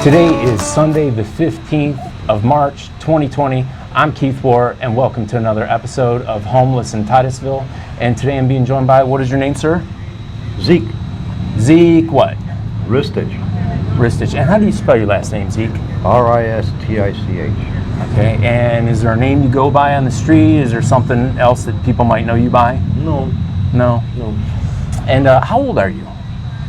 Today is Sunday, the 15th of March, 2020. I'm Keith War, and welcome to another episode of Homeless in Titusville. And today I'm being joined by, what is your name, sir? Zeke. Zeke what? Ristich. Ristich. And how do you spell your last name, Zeke? R-I-S-T-I-C-H. Okay, and is there a name you go by on the street? Is there something else that people might know you by? No. No? No. And how old are you?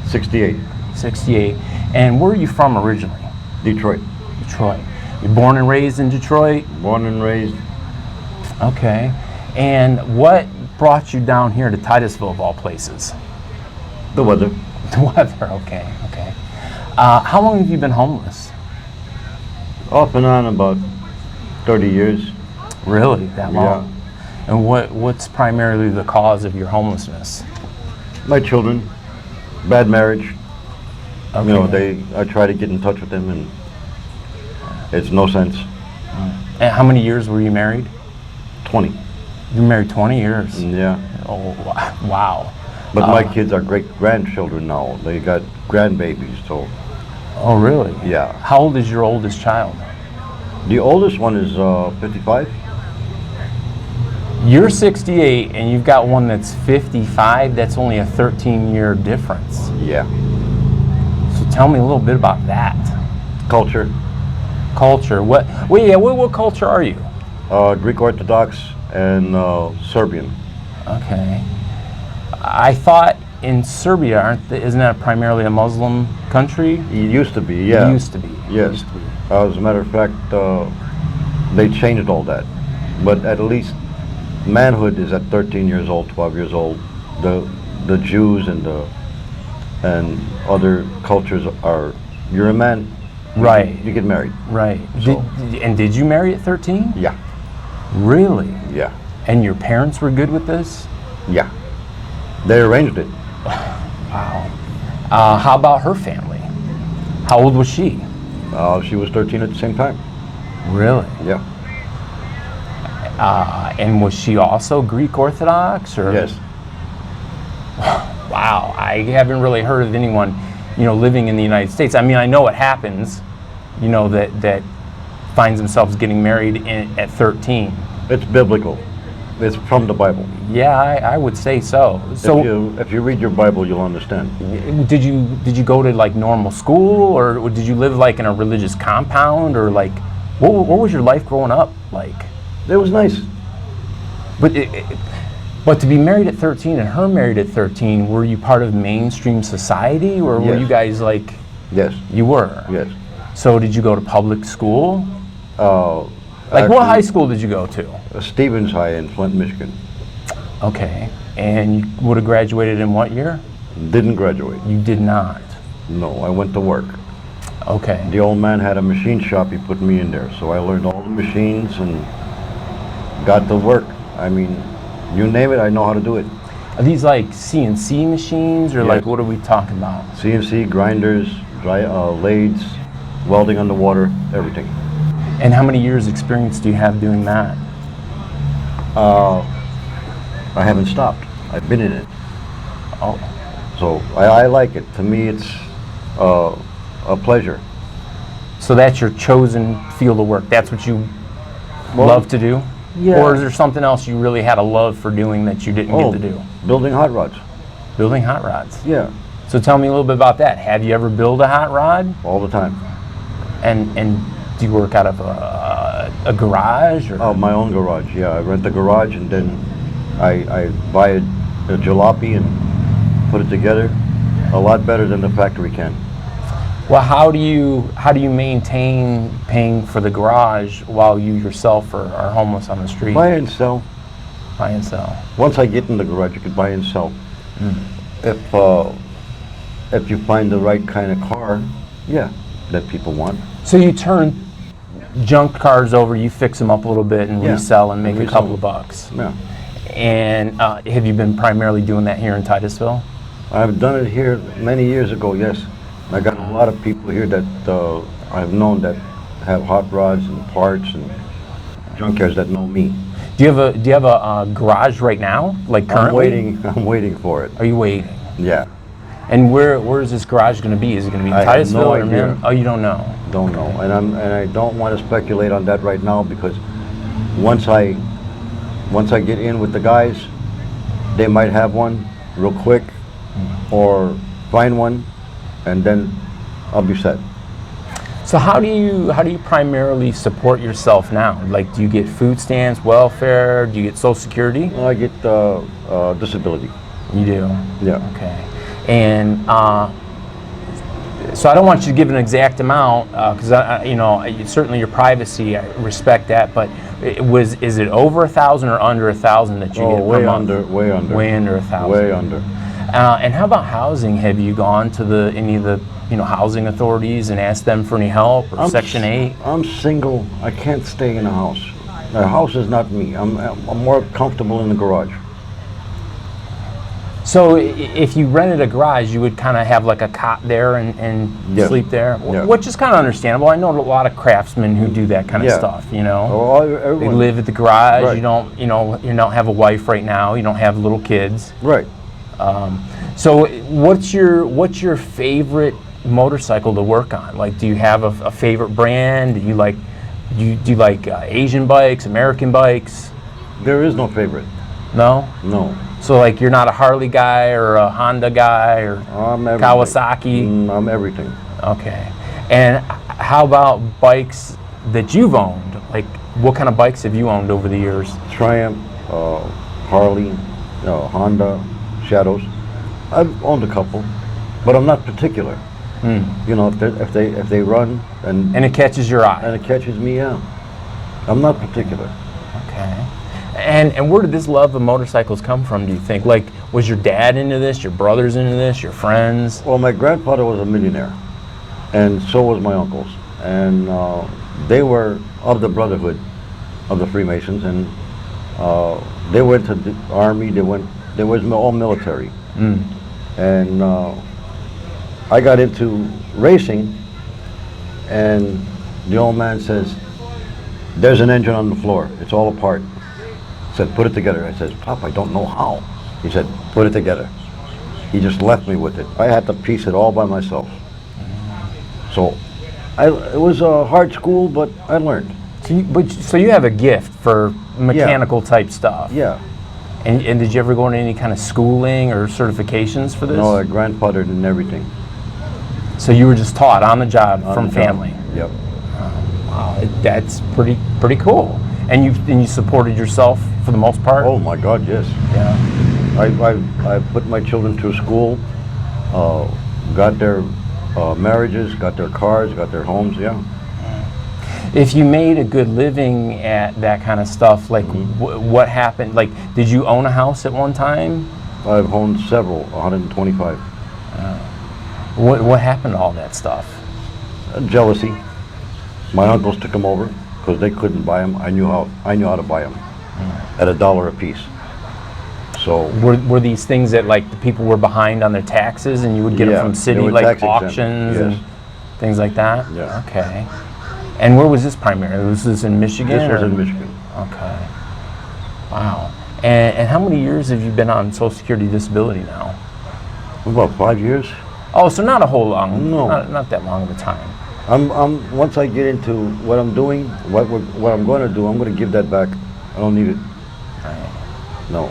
68. 68. And where are you from originally? Detroit. Detroit. You're born and raised in Detroit? Born and raised. Okay. And what brought you down here to Titusville, of all places? The weather. The weather, okay. How long have you been homeless? Off and on about 30 years. Really? That long? Yeah. And what's primarily the cause of your homelessness? My children. Bad marriage. Okay. You know, I try to get in touch with them and it's no sense. And how many years were you married? 20. You were married 20 years? Yeah. Oh, wow. But my kids are great-grandchildren now. They got grandbabies, so. Oh, really? Yeah. How old is your oldest child? The oldest one is 55. You're 68 and you've got one that's 55. That's only a 13-year difference. Yeah. So tell me a little bit about that. Culture. Culture. What culture are you? Greek Orthodox and Serbian. Okay. I thought in Serbia, isn't that primarily a Muslim country? It used to be, yeah. It used to be. Yes. As a matter of fact, they changed all that. But at least manhood is at 13 years old, 12 years old. The Jews and other cultures are, you're a man, right? You get married. Right. So. Did you marry at 13? Yeah. Really? Yeah. And your parents were good with this? Yeah. They arranged it. Wow. How about her family? How old was she? She was 13 at the same time. Really? Yeah. And was she also Greek Orthodox, or? Yes. Wow, I haven't really heard of anyone, living in the United States. I mean, I know it happens, that finds themselves getting married at 13. It's biblical. It's from the Bible. Yeah, I would say so. So, if you read your Bible, you'll understand. Did you go to like normal school, or did you live like in a religious compound, or like what was your life growing up like? It was nice. But to be married at 13 and her married at 13, were you part of mainstream society, or were you guys like? Yes. You were? Yes. So did you go to public school? Actually, what high school did you go to? Stevens High in Flint, Michigan. Okay. And you would have graduated in what year? Didn't graduate. You did not? No, I went to work. Okay. The old man had a machine shop, he put me in there, so I learned all the machines and got to work. I mean, you name it, I know how to do it. Are these like CNC machines, or yes. like what are we talking about? CNC, grinders, lathes, welding underwater, everything. And how many years experience do you have doing that? I haven't stopped. I've been in it. Oh. So I like it. To me, it's a pleasure. So that's your chosen field of work. That's what you love to do? Yeah. Or is there something else you really had a love for doing that you didn't get to do? Building hot rods. Building hot rods? Yeah. So tell me a little bit about that. Have you ever built a hot rod? All the time. And do you work out of a garage? Or? Oh, my own garage, yeah. I rent a garage and then I buy a jalopy and put it together. A lot better than the factory can. Well, how do you maintain paying for the garage while you yourself are homeless on the street? Buy and sell. Buy and sell. Once I get in the garage, you can buy and sell. If you find the right kind of car, yeah, that people want. So you turn junk cars over, you fix them up a little bit and resell and make a couple of bucks. Yeah. And have you been primarily doing that here in Titusville? I've done it here many years ago, yes. I got a lot of people here that I've known that have hot rods and parts and junkyards that know me. Do you have a garage right now, like currently? I'm waiting for it. Are you waiting? Yeah. And where is this garage going to be? Is it going to be in I have Titusville no or idea. Oh, you don't know. Don't know, and I don't want to speculate on that right now, because once I get in with the guys, they might have one real quick, or find one, and then I'll be set. So how do you primarily support yourself now? Like, do you get food stamps, welfare? Do you get Social Security? I get disability. You do. Yeah. Okay. And so I don't want you to give an exact amount, because certainly your privacy, I respect that. But is it over 1,000 or under 1,000 that you get per way month? way under. Way under 1,000. Way under. And how about housing? Have you gone to any of the housing authorities and asked them for any help, or Section 8? I'm single. I can't stay in a house. A house is not me. I'm more comfortable in the garage. So if you rented a garage, you would kind of have like a cot there and Yes. sleep there, Yeah. which is kind of understandable. I know a lot of craftsmen who do that kind of Yeah. stuff. They Everyone. live at the garage. Right. You don't have a wife right now. You don't have little kids. Right. So what's your favorite motorcycle to work on? Like, do you have a favorite brand? Do you like Asian bikes, American bikes? There is no favorite. No. No. So like, you're not a Harley guy or a Honda guy or I'm everything. Kawasaki? I'm everything. Okay. And how about bikes that you've owned? Like, what kind of bikes have you owned over the years? Triumph, Harley, Honda, Shadows. I've owned a couple, but I'm not particular. If they run and it catches your eye? it catches me, yeah. I'm not particular. Okay. And where did this love of motorcycles come from, do you think? Like, was your dad into this, your brothers into this, your friends? Well, my grandfather was a millionaire, and so was my uncles. And they were of the Brotherhood of the Freemasons, and they went to the Army, they was all military. And I got into racing, and the old man says, "There's an engine on the floor, it's all apart." I said, "Put it together." I said, "Pop, I don't know how." He said, "Put it together." He just left me with it. I had to piece it all by myself. So it was a hard school, but I learned. So you have a gift for mechanical type stuff? Yeah. And did you ever go into any kind of schooling or certifications for this? No, I grandfathered in everything. So you were just taught on the job On from the job. family? Yep. Wow, that's pretty cool. And you supported yourself for the most part? Oh my God, yes. Yeah. I put my children through school, got their marriages, got their cars, got their homes, yeah. If you made a good living at that kind of stuff, like what happened? Like, did you own a house at one time? I've owned several, 125. What happened to all that stuff? Jealousy. My uncles took them over because they couldn't buy them. I knew how to buy them at $1 a piece. So were these things that like the people were behind on their taxes, and you would get them from they city were like tax exempt, auctions yes. and things like that? Yeah. Okay. And where was this primarily? Was this in Michigan? This was or? in Michigan. Okay. Wow. And how many years have you been on Social Security disability now? About 5 years. Oh, so not a whole long, No. not that long of a time. Once I get into what I'm doing, what I'm going to do, I'm going to give that back. I don't need it. Right. No.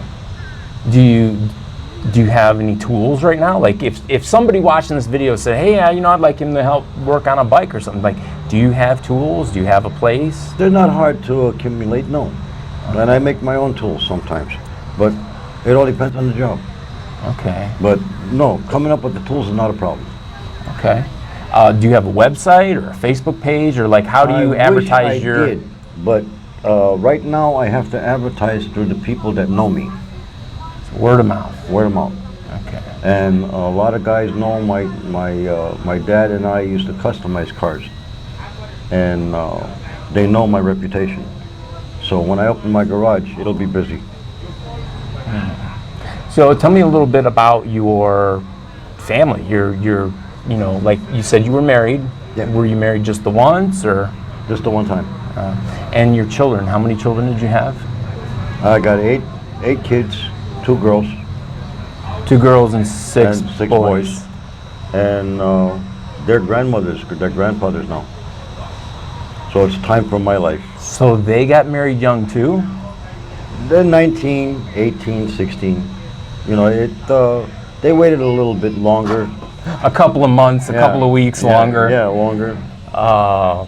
Do you have any tools right now? Like if somebody watching this video said, "Hey, I'd like him to help work on a bike or something," like, do you have tools? Do you have a place? They're not hard to accumulate, no. And I make my own tools sometimes, but it all depends on the job. Okay. But no, coming up with the tools is not a problem. Okay. Do you have a website or a Facebook page, or like how do you advertise your? I did, but right now I have to advertise through the people that know me. Word of mouth. Word of mouth. Okay. And a lot of guys know my dad and I used to customize cars, and they know my reputation. So when I open my garage, it'll be busy. So tell me a little bit about your family. Your like you said, you were married. Yeah. Were you married just the once, or? Just the one time. And your children, how many children did you have? I got eight kids, 2 girls. 2 girls and 6 and 6 boys. And they're grandfathers now. So it's time for my life. So they got married young too? They're 19, 18, 16. You know, they waited a little bit longer. A couple of months, a couple of weeks longer. Yeah, longer. Wow.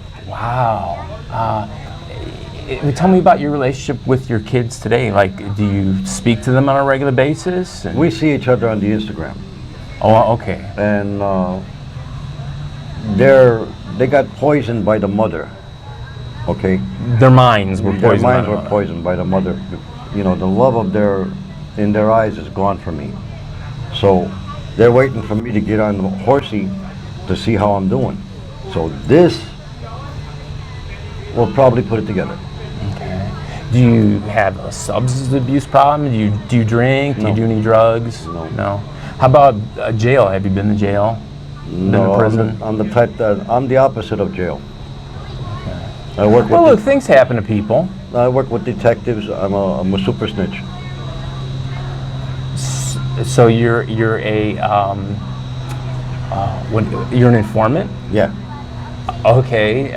Tell me about your relationship with your kids today. Like, do you speak to them on a regular basis? We see each other on the Instagram. Oh, okay. And they got poisoned by the mother. Okay? Their minds were poisoned. Their minds were poisoned by the mother. You know, the love in their eyes is gone from me. So they're waiting for me to get on the horsey to see how I'm doing. So this will probably put it together. Okay. Do you have a substance abuse problem? Do you drink? Do you do any drugs? No. How about jail? Have you been to jail? No, been to prison? I'm the type that I'm the opposite of jail. Okay. I work with look, things happen to people. I work with detectives. I'm a super snitch. So you're you're an informant? Yeah. Okay.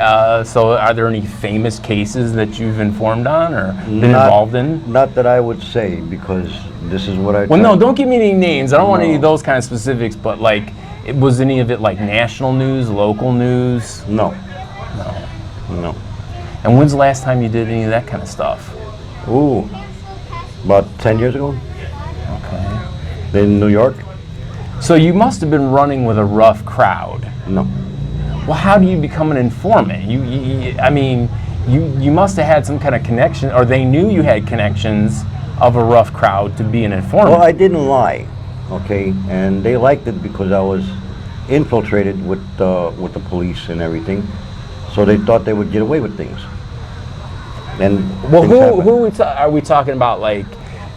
So are there any famous cases that you've informed on or been involved in? Not that I would say, because this is what I. Well, no, don't give me any names. I don't want any of those kind of specifics. But like, was any of it like national news, local news? No. No. And when's the last time you did any of that kind of stuff? Ooh, about 10 years ago. Okay. In New York. So you must have been running with a rough crowd. No. Well, how do you become an informant? You must have had some kind of connection, or they knew you had connections of a rough crowd to be an informant. Well, I didn't lie, okay, and they liked it because I was infiltrated with the police and everything, so they thought they would get away with things. And well, things are we talking about? Like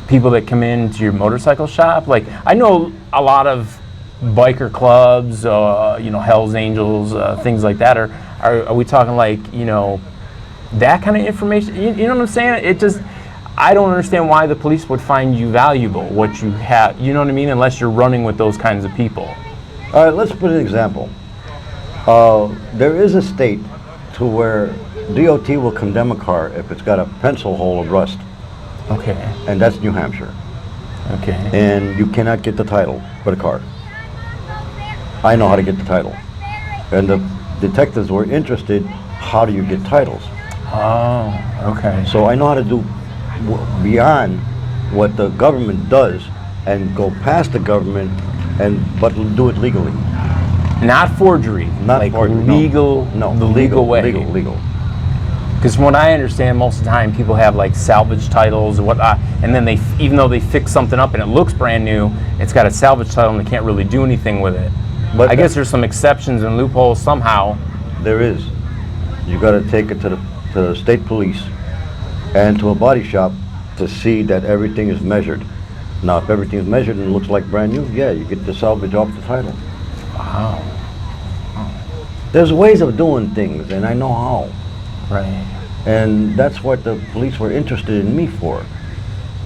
people that come into your motorcycle shop? Like I know a lot of biker clubs, Hell's Angels, things like that. Are we talking like, that kind of information? You know what I'm saying? I don't understand why the police would find you valuable, what you have, you know what I mean? Unless you're running with those kinds of people. All right, let's put an example. There is a state to where DOT will condemn a car if it's got a pencil hole of rust. Okay. And that's New Hampshire. Okay. And you cannot get the title for the car. I know how to get the title. And the detectives were interested, how do you get titles? Oh, okay. So I know how to do beyond what the government does and go past the government, but do it legally. Not forgery. Not like forgery. Legal. No. The legal way. Legal. Because from what I understand, most of the time people have like salvage titles or whatnot, and then even though they fix something up and it looks brand new, it's got a salvage title and they can't really do anything with it. But I guess there's some exceptions and loopholes somehow. There is. You got to take it to the state police and to a body shop to see that everything is measured. Now, if everything is measured and looks like brand new, yeah, you get the salvage off the title. Wow. There's ways of doing things, and I know how. Right. And that's what the police were interested in me for,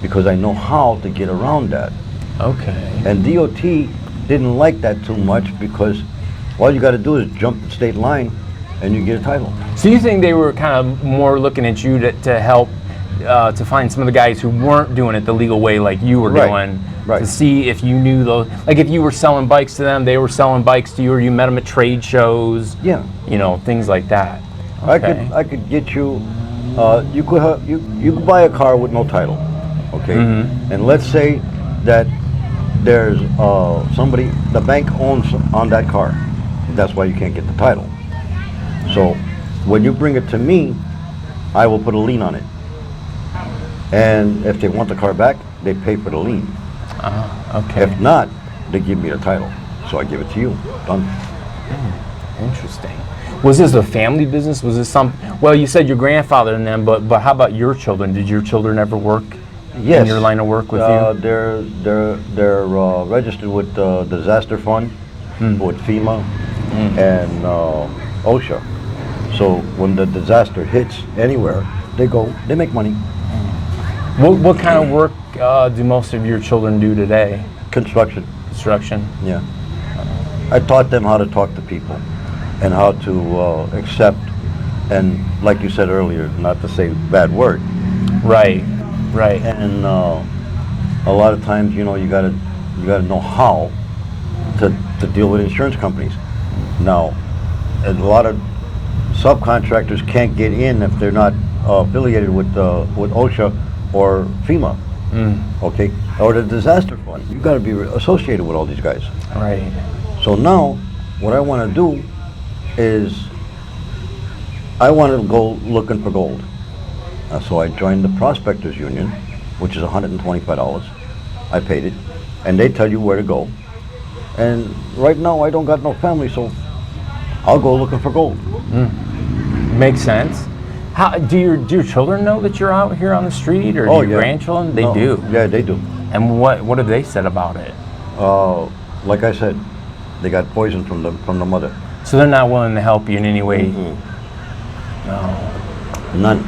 because I know how to get around that. Okay. And DOT didn't like that too much, because all you got to do is jump the state line and you get a title. So you think they were kind of more looking at you to help to find some of the guys who weren't doing it the legal way like you were doing, to see if you knew those, like if you were selling bikes to them, they were selling bikes to you, or you met them at trade shows, things like that. Okay. I could get you, you could buy a car with no title, okay? Mm-hmm. And let's say that there's somebody, the bank owns on that car. That's why you can't get the title. So when you bring it to me, I will put a lien on it. And if they want the car back, they pay for the lien. Okay. If not, they give me the title. So I give it to you. Done. Interesting. Was this a family business? Was this well, you said your grandfather and them, but how about your children? Did your children ever work in your line of work with you? They're registered with the disaster fund, with FEMA and OSHA. So when the disaster hits anywhere, they make money. What kind of work do most of your children do today? Construction. Construction. Yeah. I taught them how to talk to people and how to accept, and like you said earlier, not to say bad word. Right. Right. And a lot of times, you gotta know how to deal with insurance companies. Now, a lot of subcontractors can't get in if they're not affiliated with OSHA or FEMA, okay, or the disaster fund. You got to be associated with all these guys. Right. So now, what I want to do is I want to go looking for gold. So I joined the Prospectors Union, which is $125. I paid it, and they tell you where to go. And right now, I don't got no family, so I'll go looking for gold. Makes sense. How do your children know that you're out here on the street, or do your grandchildren? They do. Yeah, they do. And what have they said about it? Like I said, they got poison from the mother. So they're not willing to help you in any way? No. None.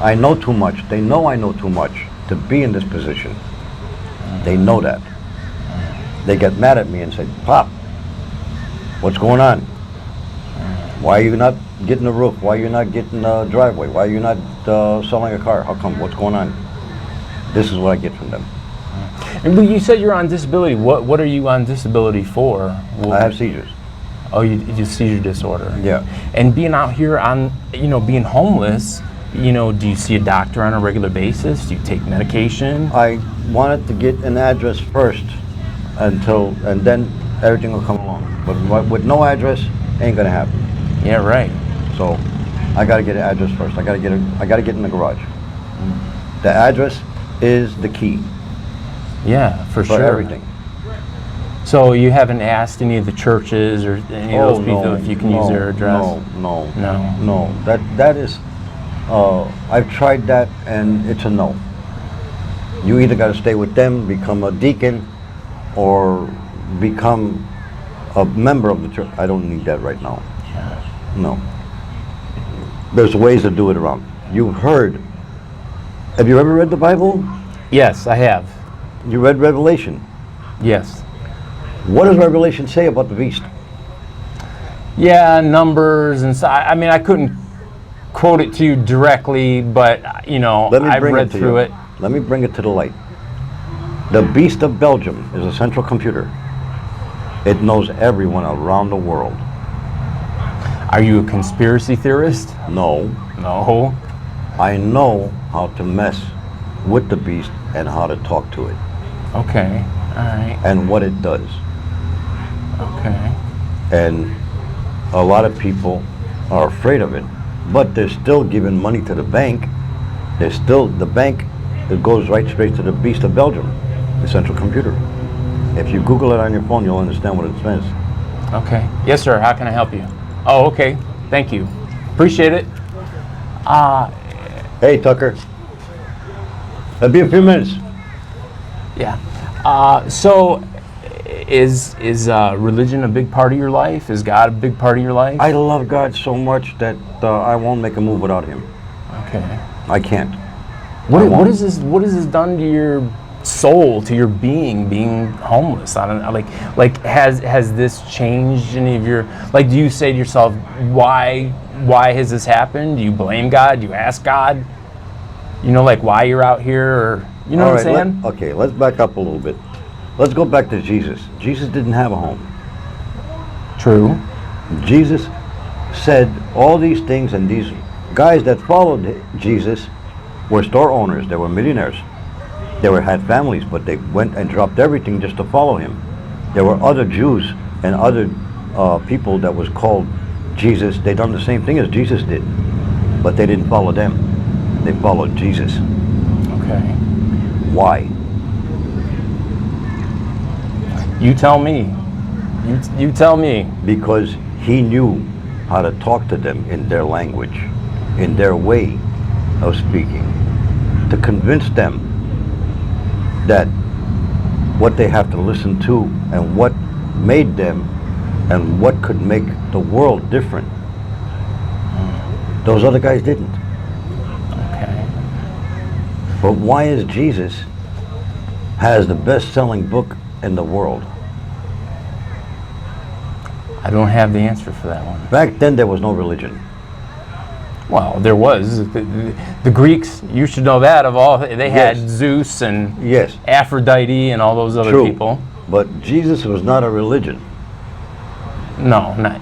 I know too much. They know I know too much to be in this position. They know that. They get mad at me and say, "Pop, what's going on? Why are you not getting a roof? Why are you not getting a driveway? Why are you not selling a car? How come? What's going on?" This is what I get from them. And you said you're on disability. What are you on disability for? I have seizures. Oh, you just seizure disorder. Yeah. And being out here on, being homeless, do you see a doctor on a regular basis? Do you take medication? I wanted to get an address first and then everything will come along. But with no address, ain't gonna happen. Yeah, right. So I gotta get an address first. I gotta get in the garage. The address is the key. Yeah, for sure. Everything. So you haven't asked any of the churches or any of those people if you can use their address? No. That is, I've tried that and it's a no. You either got to stay with them, become a deacon, or become a member of the church. I don't need that right now. Yeah. No. There's ways to do it around. Have you ever read the Bible? Yes, I have. You read Revelation? Yes. What does Revelation say about the beast? Yeah, numbers and so. I mean, I couldn't quote it to you directly, but I've read through it. Let me bring it to the light. The beast of Belgium is a central computer. It knows everyone around the world. Are you a conspiracy theorist? No. No. I know how to mess with the beast and how to talk to it. Okay. All right. And what it does. Okay. And a lot of people are afraid of it, but they're still giving money to the bank. The bank, it goes right straight to the beast of Belgium, the central computer. If you Google it on your phone, you'll understand what it says. Okay. Yes, sir. How can I help you? Oh, okay. Thank you. Appreciate it. Hey, Tucker. That'll be a few minutes. Yeah. So, is religion a big part of your life? Is God a big part of your life? I love God so much that I won't make a move without Him. Okay. I can't. What is this done to your soul, to your being homeless? I don't know. Like has this changed any of your? Like, do you say to yourself, why has this happened? Do you blame God? Do you ask God? Like why you're out here, or what I'm saying? Okay, let's back up a little bit. Let's go back to Jesus. Jesus didn't have a home. True. Jesus said all these things, and these guys that followed Jesus were store owners. They were millionaires. They had families, but they went and dropped everything just to follow him. There were other Jews and other people that was called Jesus. They done the same thing as Jesus did, but they didn't follow them. They followed Jesus. Okay. Why? You tell me. You tell me. Because he knew how to talk to them in their language, in their way of speaking, to convince them that what they have to listen to and what made them and what could make the world different. Those other guys didn't. But why is Jesus has the best-selling book in the world? I don't have the answer for that one. Back then, there was no religion. Well, there was. The Greeks, you should know that, of all, they had Yes. Zeus and Yes, Aphrodite and all those other true. people. But Jesus was not a religion. No, not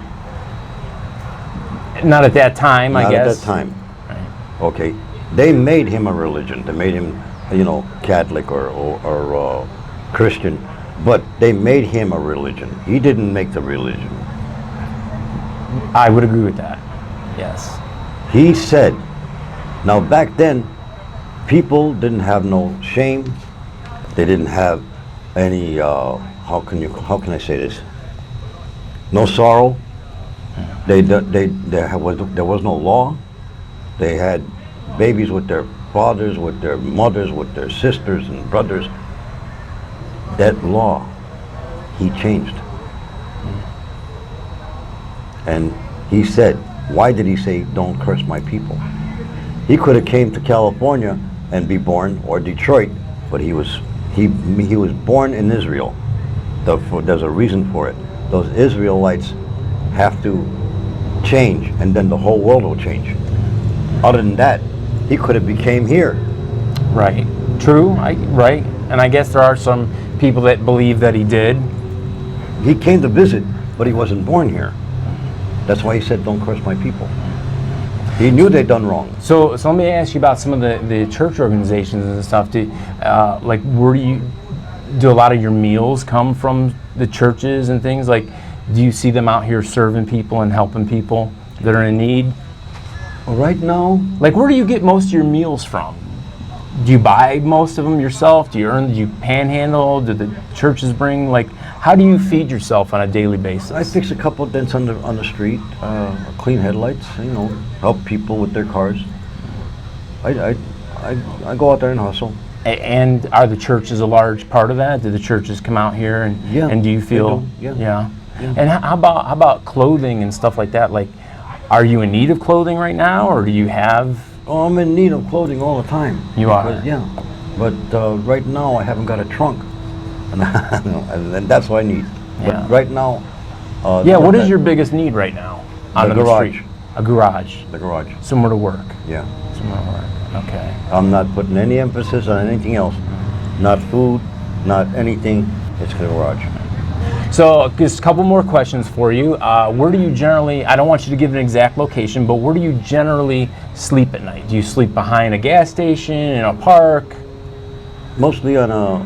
at that time, I Not guess. at that time. Right. Okay, they made him a religion. They made him, Catholic or Christian, but they made him a religion. He didn't make the religion. I would agree with that. Yes. He said, now back then, people didn't have no shame. They didn't have any, how can I say this? No sorrow. There was no law. They had babies with their fathers, with their mothers, with their sisters and brothers. That law, he changed. And he said, why did he say, don't curse my people? He could have came to California and be born, or Detroit, but he was born in Israel. There's a reason for it. Those Israelites have to change, and then the whole world will change. Other than that, he could have became here. Right. True. Right. And I guess there are some people that believe that he did. He came to visit, but he wasn't born here. That's why he said, don't curse my people. He knew they'd done wrong. So let me ask you about some of the church organizations and stuff. Do a lot of your meals come from the churches and things? Like, do you see them out here serving people and helping people that are in need? Well, right now, Like, where do you get most of your meals from? Do you buy most of them yourself? Do you panhandle? Do the churches bring, like, how do you feed yourself on a daily basis? I fix a couple of dents on the street, clean headlights, help people with their cars. I go out there and hustle. And are the churches a large part of that? Do the churches come out here and Yeah, and do you feel they do, yeah. Yeah. And how about clothing and stuff like that? Like, are you in need of clothing right now, or do you have? Oh, I'm in need of clothing all the time. You are? Yeah. But right now I haven't got a trunk. And that's what I need. Yeah. But right now... What is your biggest need right now? The garage. Street? A garage. The garage. Somewhere to work. Yeah. Somewhere to work. Okay. I'm not putting any emphasis on anything else. Not food, not anything. It's the garage. So just a couple more questions for you. Where do you generally, I don't want you to give an exact location, but where do you generally sleep at night? Do you sleep behind a gas station, in a park? Mostly on a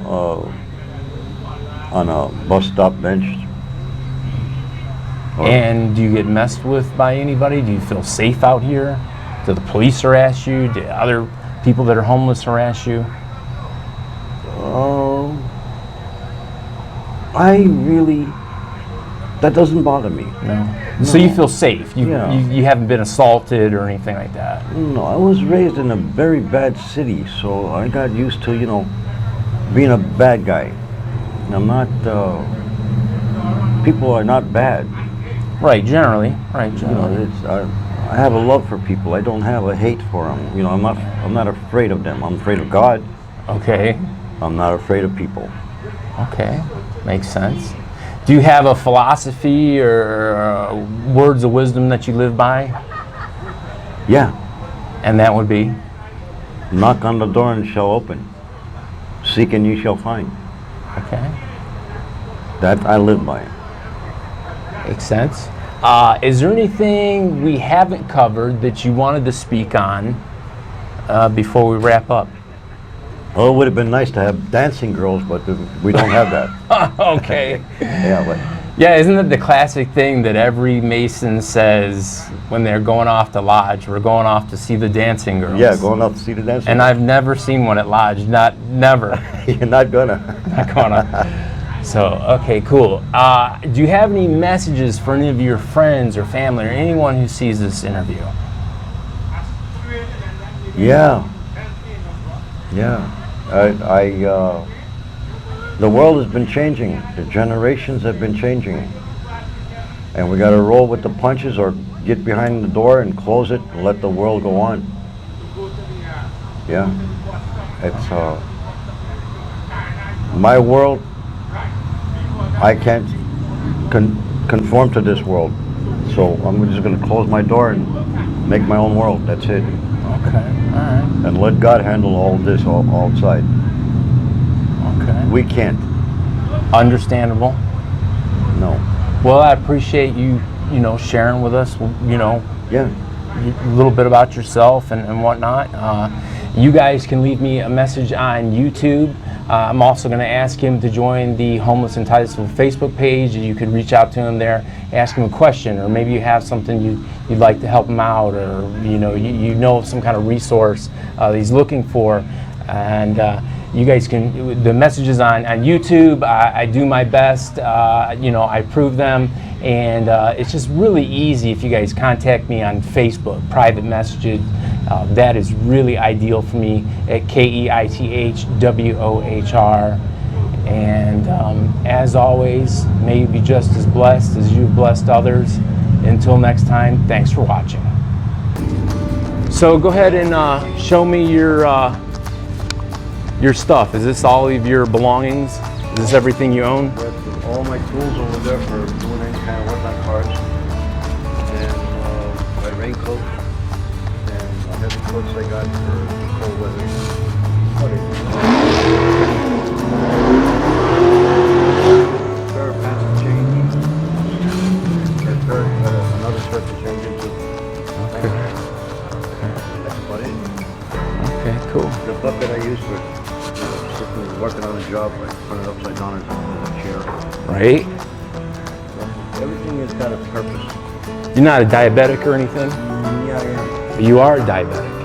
bus stop bench. And do you get messed with by anybody? Do you feel safe out here? Do the police harass you? Do other people that are homeless harass you? That doesn't bother me. No. So you feel safe? You haven't been assaulted or anything like that? No, I was raised in a very bad city, so I got used to, being a bad guy. I'm not, people are not bad. Right, generally. Right, You generally. know, I have a love for people. I don't have a hate for them. I'm not afraid of them. I'm afraid of God. Okay. I'm not afraid of people. Okay. Makes sense. Do you have a philosophy or words of wisdom that you live by? Yeah. And that would be? Knock on the door and it shall open. Seek and you shall find. Okay. That I live by. Makes sense. Is there anything we haven't covered that you wanted to speak on before we wrap up? Well, it would have been nice to have dancing girls, but we don't have that. Okay. Yeah, Isn't it the classic thing that every Mason says when they're going off to Lodge? We're going off to see the dancing girls. Yeah, going off to see the dancing And girls. I've never seen one at Lodge. Never. You're not gonna. Not gonna. So, okay, cool. Do you have any messages for any of your friends or family or anyone who sees this interview? Yeah. The world has been changing. The generations have been changing. And we got to roll with the punches or get behind the door and close it and let the world go on. Yeah. It's my world I can't conform to this world. So I'm just going to close my door and make my own world. That's it. Okay, all right. And let God handle all this outside. Okay. We can't. Understandable. No. Well, I appreciate you, sharing with us, Yeah. a little bit about yourself and whatnot. You guys can leave me a message on YouTube. I'm also going to ask him to join the Homeless in Titusville Facebook page. You could reach out to him there, ask him a question, or maybe you have something you'd like to help him out, or you know of some kind of resource that he's looking for. And you guys can, the messages on YouTube, I do my best, I prove them, and it's just really easy if you guys contact me on Facebook, private messages. That is really ideal for me at KEITHWOHR. And as always, may you be just as blessed as you've blessed others. Until next time, thanks for watching. So go ahead and show me your stuff. Is this all of your belongings? Is this everything you own? That's all my tools over there for doing any kind of work on cars. And my raincoat. And I have the coats I got for cold weather. Pair of pants to change. Another shirt to change into. Okay. That's about it. Okay, cool. The bucket I use for working on a job, I turn it upside down as a chair. Right? Everything has got a purpose. You're not a diabetic or anything? Yeah, I am. You are a diabetic.